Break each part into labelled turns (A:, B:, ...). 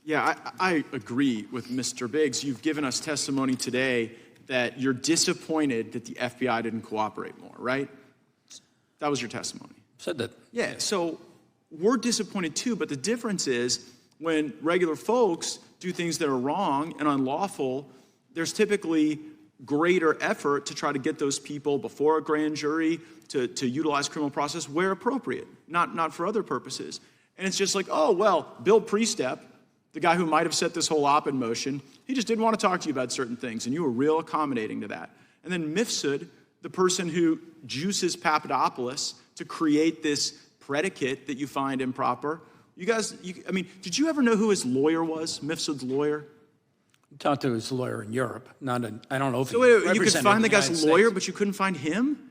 A: Yeah, I agree with Mr. Biggs. You've given us testimony today that you're disappointed that the FBI didn't cooperate more, right? That was your testimony.
B: Said that.
A: Yeah, so we're disappointed too, but the difference is when regular folks do things that are wrong and unlawful, there's typically greater effort to try to get those people before a grand jury to utilize criminal process where appropriate, not for other purposes. And it's just like, oh, well, Bill Priestep, the guy who might have set this whole op in motion, he just didn't want to talk to you about certain things, and you were real accommodating to that. And then Mifsud, the person who juices Papadopoulos to create this predicate that you find improper. You guys, I mean, did you ever know who his lawyer was, Mifsud's lawyer?
B: I talked to his lawyer in Europe. I don't know if
A: so wait, you could find the guy's lawyer, but you couldn't find him?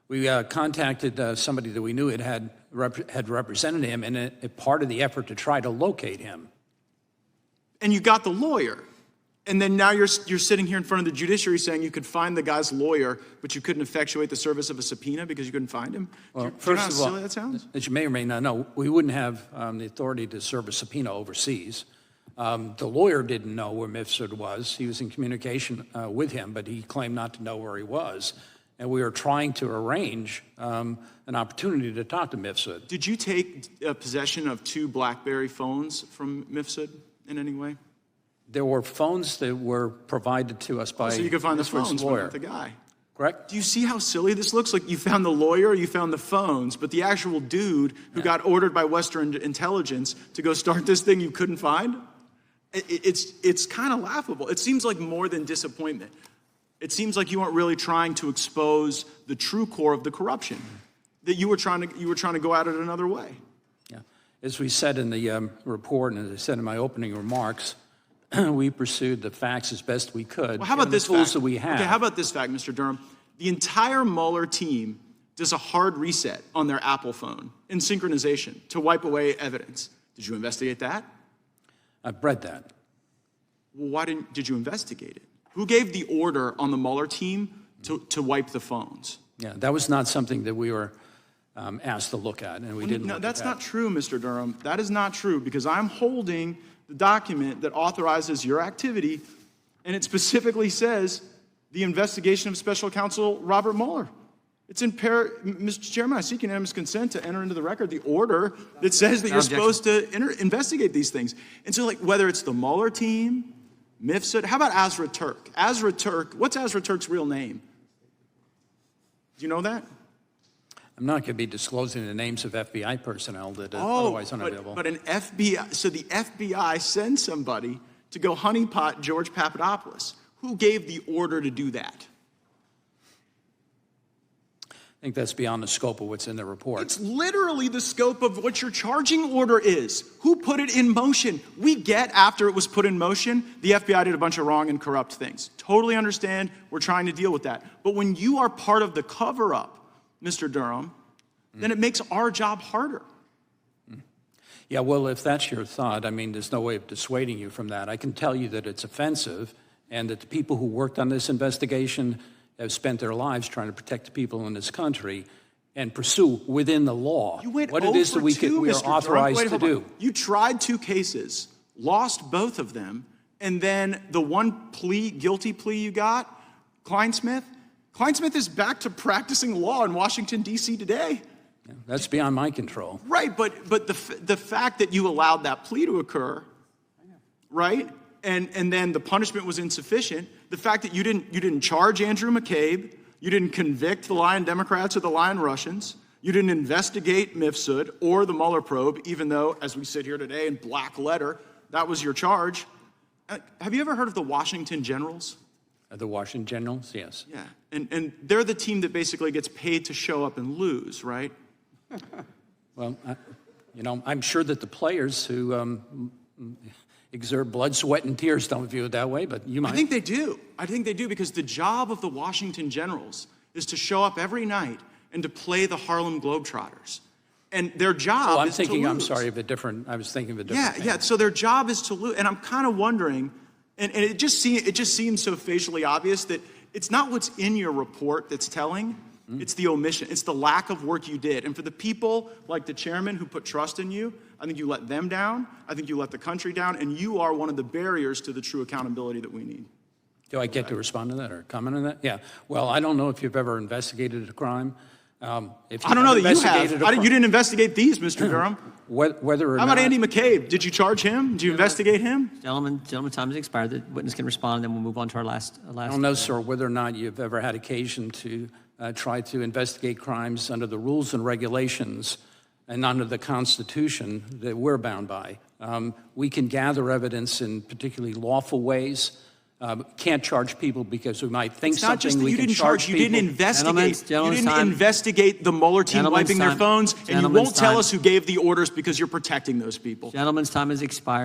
B: We contacted somebody that we knew had represented him in a part of the effort to try to locate him.
A: And you got the lawyer. And then now you're sitting here in front of the judiciary saying you could find the guy's lawyer, but you couldn't effectuate the service of a subpoena because you couldn't find him?
B: Well,
A: do you know how
B: first of all,
A: silly that sounds?
B: as you may or may not know, we wouldn't have the authority to serve a subpoena overseas. The lawyer didn't know where Mifsud was. He was in communication with him, but he claimed not to know where he was. And we were trying to arrange an opportunity to talk to Mifsud.
A: Did you take possession of 2 BlackBerry phones from Mifsud in any way?
B: There were phones that were provided to us by
A: so you could find the phones, but
B: lawyer.
A: not the guy.
B: Correct?
A: Do you see how silly this looks? Like you found the lawyer, you found the phones, but the actual dude who got ordered by Western intelligence to go start this thing you couldn't find? It's kind of laughable. It seems like more than disappointment. It seems like you weren't really trying to expose the true core of the corruption. That you were trying to go at it another way.
B: Yeah. As we said in the report, and as I said in my opening remarks, we pursued the facts as best we could.
A: Well, how about this
B: fact?
A: That we have? Okay, how about this fact, Mr. Durham? The entire Mueller team does a hard reset on their Apple phone in synchronization to wipe away evidence. Did you investigate that?
B: I've read that.
A: Well, why did you investigate it? Who gave the order on the Mueller team to wipe the phones?
B: Yeah, that was not something that we were asked to look at, and we didn't.
A: No, that's not true, Mr. Durham. That is not true, because I'm holding the document that authorizes your activity, and it specifically says the investigation of Special Counsel Robert Mueller. It's in Mr. Chairman, I seek unanimous consent to enter into the record the order that says that you're supposed to investigate these things. And so, like, whether it's the Mueller team, Mifsud, how about Azra Turk? Azra Turk, what's Azra Turk's real name? Do you know that?
B: I'm not going to be disclosing the names of FBI personnel that are otherwise unavailable.
A: But an FBI, so the FBI sends somebody to go honeypot George Papadopoulos. Who gave the order to do that?
B: I think that's beyond the scope of what's in the report.
A: It's literally the scope of what your charging order is. Who put it in motion? We get after it was put in motion, the FBI did a bunch of wrong and corrupt things. Totally understand. We're trying to deal with that. But when you are part of the cover-up, Mr. Durham, then it makes our job harder.
B: Yeah, well, if that's your thought, I mean, there's no way of dissuading you from that. I can tell you that it's offensive and that the people who worked on this investigation have spent their lives trying to protect the people in this country and pursue within the law what it is that we are authorized to do.
A: You tried 2 cases, lost both of them, and then the one guilty plea you got, Kleinsmith is back to practicing law in Washington, D.C. today.
B: Yeah, that's beyond my control.
A: Right, but the fact that you allowed that plea to occur, right, and then the punishment was insufficient, the fact that you didn't charge Andrew McCabe, you didn't convict the lying Democrats or the lying Russians, you didn't investigate Mifsud or the Mueller probe, even though, as we sit here today in black letter, that was your charge. Have you ever heard of the Washington Generals?
B: The Washington Generals, yes.
A: Yeah, and they're the team that basically gets paid to show up and lose, right?
B: Well, I'm sure that the players who exert blood, sweat, and tears don't view it that way, but you might.
A: I think they do. I think they do, because the job of the Washington Generals is to show up every night and to play the Harlem Globetrotters. And their job is to lose.
B: I'm sorry, I was thinking of a different thing.
A: Yeah, so their job is to lose. And I'm kind of wondering, and it just seems so facially obvious that it's not what's in your report that's telling, it's the omission. It's the lack of work you did. And for the people like the chairman who put trust in you, I think you let them down. I think you let the country down, and you are one of the barriers to the true accountability that we need.
B: Do I get to respond to that or comment on that? Yeah. Well, I don't know if you've ever investigated a crime. If
A: I don't know that you
B: investigated
A: have. You didn't investigate these, Mr. Durham.
B: Whether or
A: How about
B: not,
A: Andy McCabe? Did you charge him? Did you investigate him?
C: Gentlemen, time has expired. The witness can respond, and then we'll move on to our last.
B: I don't know, sir, whether or not you've ever had occasion to try to investigate crimes under the rules and regulations and under the Constitution that we're bound by. We can gather evidence in particularly lawful ways. Can't charge people because we might think
A: It's not
B: something.
A: just that
B: We
A: you
B: can
A: didn't
B: charge
A: charge, you
B: people.
A: didn't investigate.
C: Gentlemen's
A: You didn't
C: time.
A: investigate the Mueller team
C: Gentlemen's
A: wiping their
C: time.
A: phones, and you
C: Gentlemen's
A: won't tell
C: time.
A: us who gave the orders because you're protecting those people.
C: Gentlemen's time has expired.